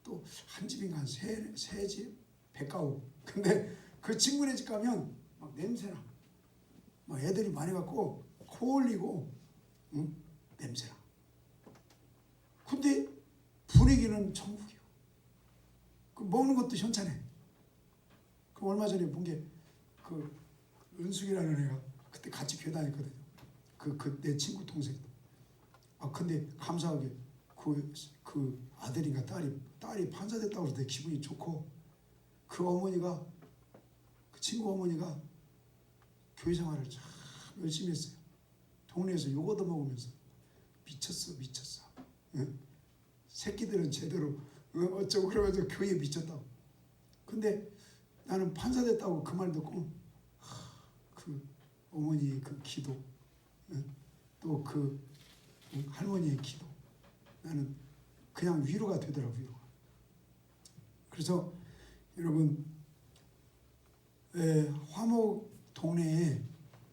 또 한 집인가 세 집, 100가구. 근데 그 친구네 집 가면 막 냄새나. 막 애들이 많이 갖고 코 올리고 냄새나. 근데 분위기는 천국이요. 그 먹는 것도 현찬해. 그 얼마 전에 본 게 그 은숙이라는 애가 그때 같이 교회 다녔거든요. 그 내 친구 동생도. 근데 감사하게 그 아들인가 딸이 판사 됐다고 해서 내 기분이 좋고, 그 어머니가, 그 친구 어머니가 교회 생활을 참 열심히 했어요. 동네에서 욕 얻어먹으면서 미쳤어. 응? 새끼들은 제대로 어쩌고 그래가지고 교회에 미쳤다고. 근데 나는 판사 됐다고 그 말 듣고 그 어머니의 그 기도, 또 그 할머니의 기도, 나는 그냥 위로가 되더라고요. 위로가. 그래서 여러분 화목 동네에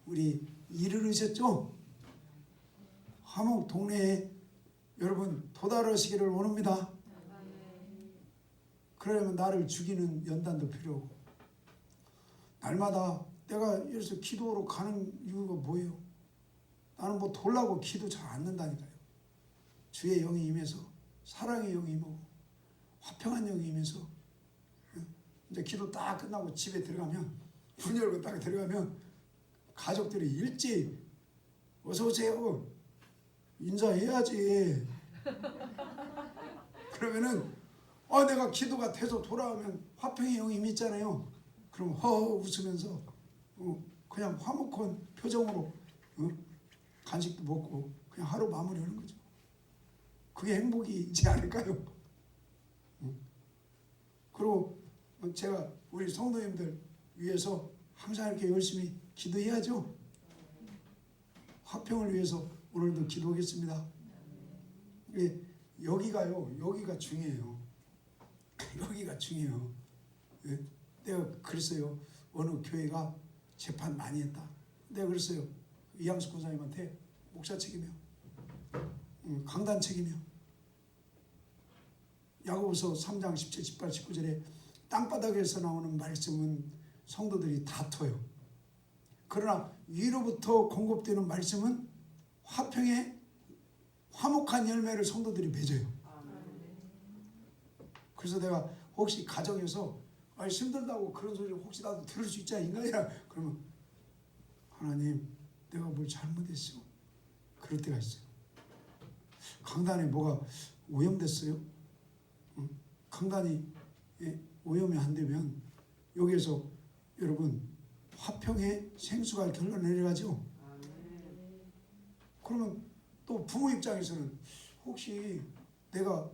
우리 이르르셨죠? 화목 동네에 여러분 도달하시기를 원합니다. 그러려면 나를 죽이는 연단도 필요하고, 날마다 내가 이래서 기도로 가는 이유가 뭐예요? 나는 뭐 돌라고 기도 잘 안 는다니까요. 주의 영이 임해서, 사랑의 영이 임하고 화평한 영이 임해서 이제 기도 딱 끝나고 집에 들어가면 문 열고 딱 들어가면 가족들이 일찍 어서 오세요 인사해야지. 그러면은 내가 기도가 돼서 돌아오면 화평의 영이 있잖아요. 그럼 허허 웃으면서 그냥 화목한 표정으로 간식도 먹고 그냥 하루 마무리하는 거죠. 그게 행복이지 않을까요? 그리고 제가 우리 성도님들 위해서 항상 이렇게 열심히 기도해야죠. 화평을 위해서 오늘도 기도하겠습니다. 여기가 중요해요. 여기가 중요해요. 내가 그랬어요. 어느 교회가 재판 많이 했다. 내가 그랬어요. 이양수 권사님한테 목사 책임이요. 강단 책임이요. 야고보서 3장 17, 18, 19절에 땅바닥에서 나오는 말씀은 성도들이 다퉈요. 그러나 위로부터 공급되는 말씀은 화평의 화목한 열매를 성도들이 맺어요. 그래서 내가 혹시 가정에서 힘들다고 그런 소리 혹시 나도 들을 수 있지 인간이라 그러면 하나님 내가 뭘 잘못했어. 그럴 때가 있어요. 강단에 뭐가 오염됐어요? 강단이 오염이 안 되면 여기에서 여러분 화평의 생수가 결론 내려가죠. 그러면 또 부모 입장에서는 혹시 내가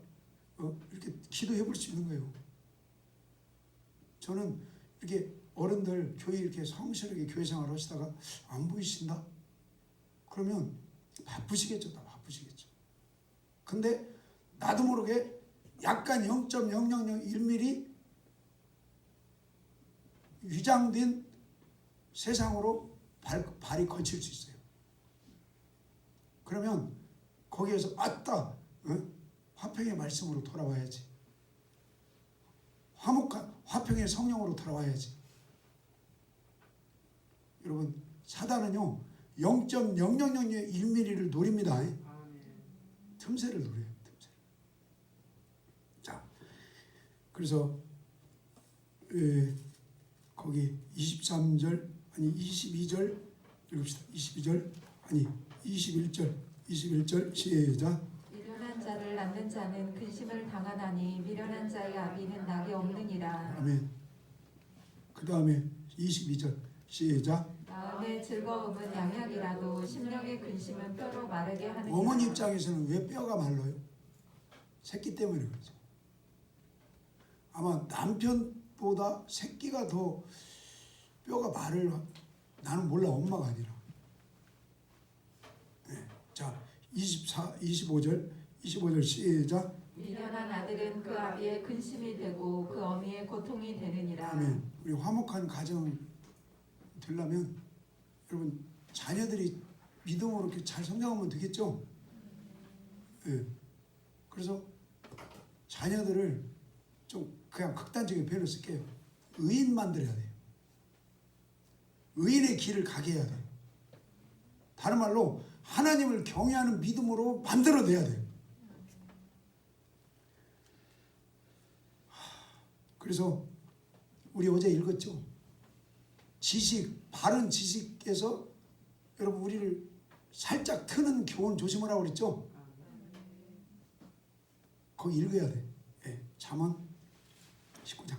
이렇게 기도해 볼 수 있는 거예요. 저는 이렇게 어른들 교회 이렇게 성실하게 교회 생활을 하시다가 안 보이신다? 그러면 바쁘시겠죠. 다 바쁘시겠죠. 근데 나도 모르게 약간 0.0001mm 위장된 세상으로 발이 거칠 수 있어요. 그러면 거기에서 맞다. 화평의 말씀으로 돌아와야지. 화목한 화평의 성령으로 돌아와야지. 여러분 사단은요 0.0001mm를 노립니다. 틈새를 노려요. 틈새. 자, 그래서 거기 23절 아니 22절 읽읍시다. 22절 아니 21절 시작. 미련한 자를 낳는 자는 근심을 당하나니 미련한 자의 아비는 낙이 없느니라. 아멘. 그 다음에 22절 시작. 마음의 즐거움은 양약이라도 심령의 근심은 뼈로 마르게 하느니라. 어머니 입장에서는 왜 뼈가 말라요? 새끼 때문에 그렇죠. 아마 남편보다 새끼가 더 뼈가 마를. 나는 몰라. 엄마가 아니라. 네. 자 25절 시작. 미련한 아들은 그 아비의 근심이 되고 그 어미의 고통이 되느니라. 아멘. 우리 화목한 가정 되려면 여러분 자녀들이 믿음으로 이렇게 잘 성장하면 되겠죠. 네. 그래서 자녀들을 좀 그냥 극단적인 표현을 쓸게요. 의인 만들어야 돼요. 의인의 길을 가게 해야 돼요. 다른 말로 하나님을 경외하는 믿음으로 만들어내야 돼요. 그래서 우리 어제 읽었죠. 바른 지식에서 여러분 우리를 살짝 트는 교훈 조심하라고 그랬죠. 거기 읽어야 돼. 네, 잠언 19장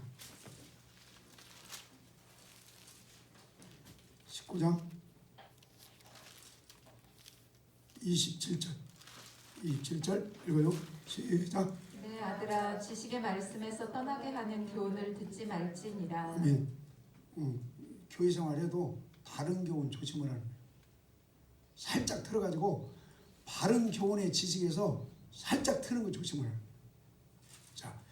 27절 읽어요. 시작. 내 아들아 지식의 말씀에서 떠나게 하는 교훈을 듣지 말지니라. 아멘. 교회 생활에도 다른 교훈 조심을 하는 거예요. 살짝 틀어가지고 바른 교훈의 지식에서 살짝 트는 거 조심을 하는 거예요. 자,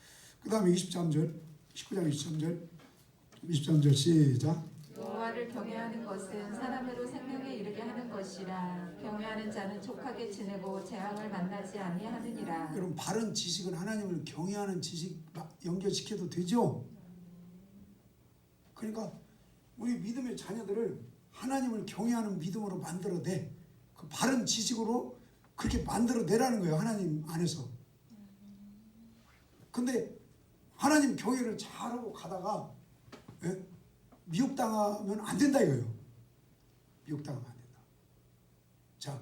그 다음에 19장 23절 시작. 여호와를 경외하는 것은 사람으로 생명에 이르게 하는 것이라. 경외하는 자는 족하게 지내고 재앙을 만나지 아니하느니라. 여러분 바른 지식은 하나님을 경외하는 지식 연결시켜도 되죠. 그러니까 우리 믿음의 자녀들을 하나님을 경외하는 믿음으로 만들어내. 그 바른 지식으로 그렇게 만들어내라는 거예요. 하나님 안에서. 근데 하나님 경외를 잘하고 가다가 미혹당하면 안 된다 이거예요. 미혹당하면 안 된다. 자,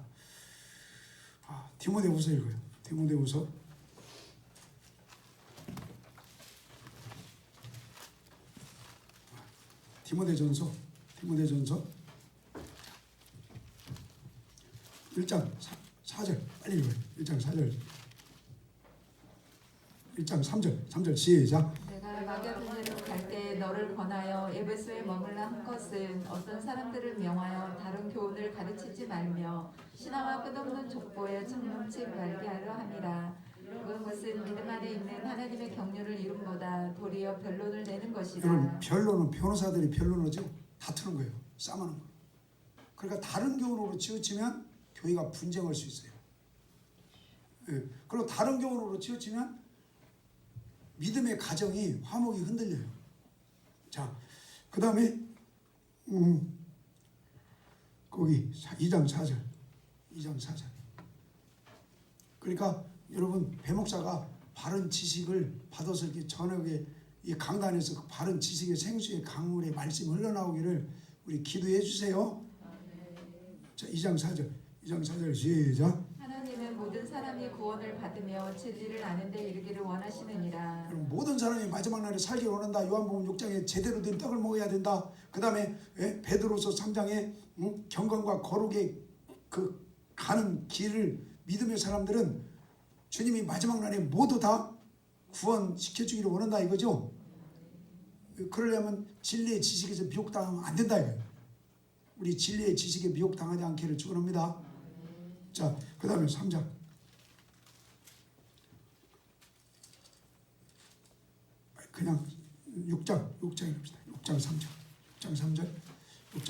디모데후서 읽어요. 디모데후서 1장 4절 빨리 읽어요. 1장 4절 1장 3절 시작. 내가 마게도냐로 갈 때 너를 권하여 에베소에 머물라 한 것은 어떤 사람들을 명하여 다른 교훈을 가르치지 말며 신화와 끝없는 족보에 청렴치 말게 하려 함이라. 그것은 믿음 안에 있는 하나님의 경륜을 이룬보다 도리어 변론을 내는 것이라. 여러분, 변론은 변호사들이 변론하죠. 다투는 거예요. 싸우는 거. 그러니까 다른 교훈으로 치우치면 교회가 분쟁할 수 있어요. 예. 그리고 다른 교훈으로 치우치면 믿음의 가정이 화목이 흔들려요. 자, 그 다음에 거기 2장 4절. 그러니까 여러분, 배목사가 바른 지식을 받아서 이렇게 저녁에 이 강단에서 그 바른 지식의 생수의 강물의 말씀이 흘러나오기를 우리 기도해 주세요. 자, 2장 4절 시작. 하나님은 모든 사람이 구원을 받으며 진리를 아는 데 이르기를 원하시느니라. 여러분, 모든 사람이 마지막 날에 살기를 원한다. 요한복음 6장에 제대로 된 떡을 먹어야 된다. 그 다음에 베드로서 3장에 경건과 거룩의 그 가는 길을 믿음의 사람들은 주님이 마지막 날에 모두 다 구원시켜주기를 원한다 이거죠. 그러려면 진리의 지식에서 미혹당하면 안 된다 이거예요. 우리 진리의 지식에 미혹당하지 않기를 축원합니다. 자, 그 다음에 3장. 그냥 6장 읽읍시다. 6장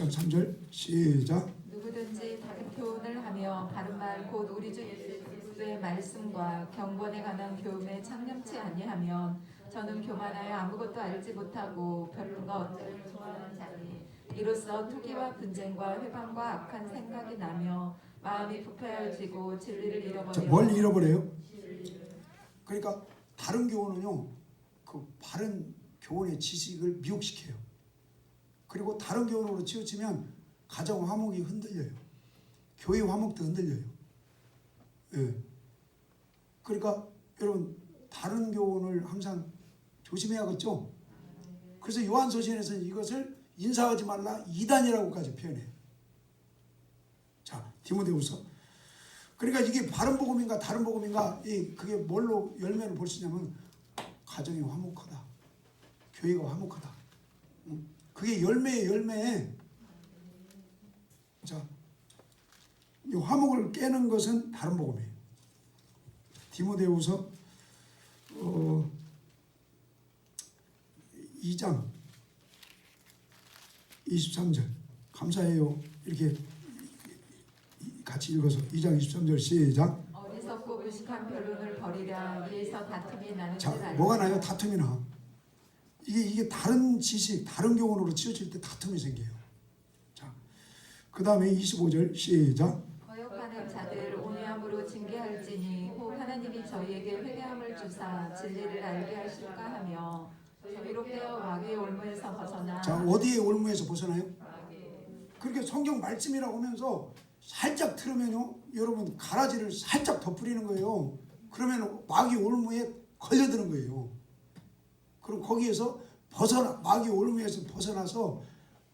3절 시작. 누구든지 다른 교훈을 하며 바른 말 곧 우리 주 예수의 말씀과 경건에 관한 교훈에 창념치 아니하면 저는 교만하여 아무것도 알지 못하고 별로 것들을 좋아하는 자니 이로써 투기와 분쟁과 회방과 악한 생각이 나며 마음이 부패하여지고 진리를 잃어버리고. 뭘 잃어버려요? 그러니까 다른 교훈은요, 그 바른 교훈의 지식을 미혹시켜요. 그리고 다른 교훈으로 치우치면 가정 화목이 흔들려요. 교회 화목도 흔들려요. 예. 그러니까 여러분, 다른 교훈을 항상 조심해야겠죠. 그래서 요한서신에서는 이것을 인사하지 말라 이단이라고까지 표현해요. 자, 디모데후서. 그러니까 이게 바른 복음인가 다른 복음인가, 그게 뭘로 열매를 볼 수 있냐면 가정이 화목하다, 교회가 화목하다. 그게 열매의 열매에. 자, 이 화목을 깨는 것은 다른 복음이에요. 디모데후서 2장 23절 감사해요. 이렇게 같이 읽어서 2장 23절 시작. 어리석고 무식한 변론을 버리라. 이에서 다툼이 나는 자, 줄 알라. 뭐가 나요? 다툼이 나. 이게 다른 지식, 다른 교훈으로 치우칠 때 다툼이 생겨요. 자, 그 다음에 25절 시작. 거역하는 자들 온유함으로 징계할지니 혹 하나님이 저희에게 회개함을 주사 진리를 알게 하실까 하며 저희로 깨어 마귀의 올무에서 벗어나. 자, 어디에 올무에서 벗어나요? 그렇게 성경 말씀이라고 하면서 살짝 틀으면요, 여러분 가라지를 살짝 덧뿌리는 거예요. 그러면 마귀 올무에 걸려드는 거예요. 그럼 거기에서 마귀 올무에서 벗어나서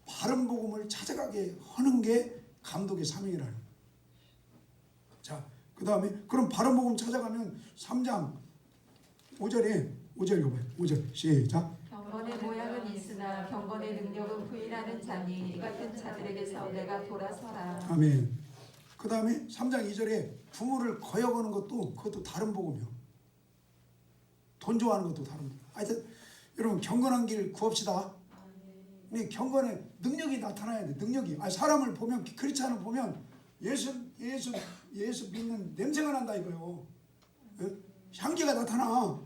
바른 복음을 찾아가게 하는 게 감독의 사명이라는 거예요. 자, 그 다음에 그럼 바른 복음 찾아가면 3장 5절 읽어봐요. 5절 시작. 경건의 모양은 있으나 경건의 능력은 부인하는 자니 이 같은 자들에게서 내가 돌아서라. 아멘. 그 다음에 3장 2절에 부모를 거역하는 것도 그것도 다른 복음이요. 돈 좋아하는 것도 다른 복음. 하여튼 여러분, 경건한 길 구합시다. 근데 경건의 능력이 나타나야 돼. 능력이. 사람을 보면, 크리스찬을 보면 예수 믿는 냄새가 난다 이거요. 향기가 나타나.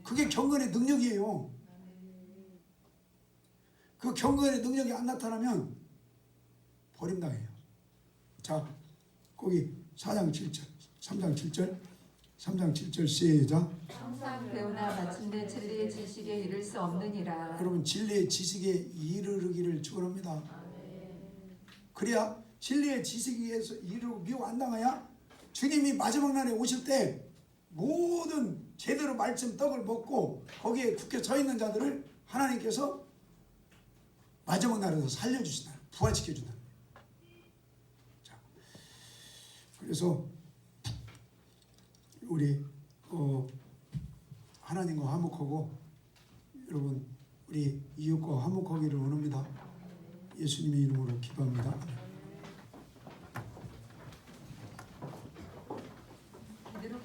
그게 경건의 능력이에요. 그 경건의 능력이 안 나타나면 버림당해요. 자, 거기 3장 7절 3장 7절 시작. 항상 배우나 마침내 진리의 지식에 이를 수 없느니라. 여러분 진리의 지식에 이르기를 축원합니다. 그래야 진리의 지식에서 이르기 완당해야 주님이 마지막 날에 오실 때 모든 제대로 말씀 떡을 먹고 거기에 굳게 서 있는 자들을 하나님께서 마지막 날에서 살려주신다, 부활시켜준다. 자, 그래서 우리 하나님과 화목하고 여러분 우리 이웃과 화목하기를 원합니다. 예수님의 이름으로 기도합니다.